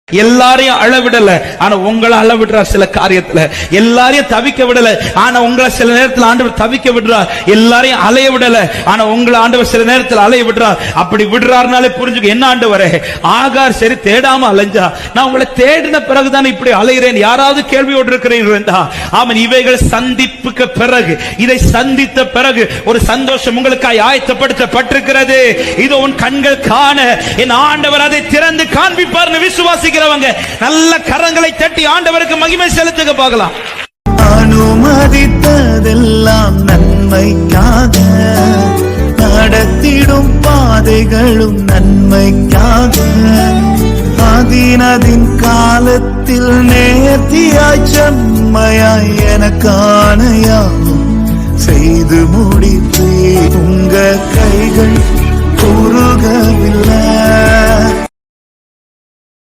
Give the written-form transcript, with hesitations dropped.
எல்லாரையும் அளவிடல, ஆனா உங்களை அளவிடுறார். சில காரியத்துல எல்லாரையும் தவிக்க விடல, ஆனா உங்களை சில நேரத்தில் ஆண்டவர் தவிக்க விடுறார். எல்லாரையும் அலைய விடல, ஆனா உங்களை ஆண்டவர் சில நேரத்தில் அலைய விடுறார். அப்படி விடுறாருனாலே புரிஞ்சுக்க, என்ன ஆண்டவரே, ஆகார் சரி தேடாம அலைஞ்சா, நான் உங்களை தேடின பிறகுதான் இப்படி அலைகிறேன். யாராவது கேள்வியோடு இருக்கிறீர்களா? ஆமாம், இவைகள் சந்திப்புக்கு பிறகு, இதை சந்தித்த பிறகு ஒரு சந்தோஷம் உங்களுக்காய் ஆயத்தப்படுத்தப்பட்டிருக்கிறது. இது உன் கண்கள் காண என் ஆண்டவர் அதை திறந்து காண்பிப்பார்னு விசுவாசி நல்ல கரங்களை தட்டி ஆண்டவருக்கு மகிமை செலுத்துக பார்க்கலாம். அனுமதித்ததெல்லாம் நன்மைக்காக, நடத்திடும் பாதைகளும் நன்மைக்காக, அதினதின் காலத்தில் நேர்த்தியாய் செம்மையாய் எனக்கானையாகும் செய்து முடிப்பே. உங்க கைகள் குறுகவில்லை,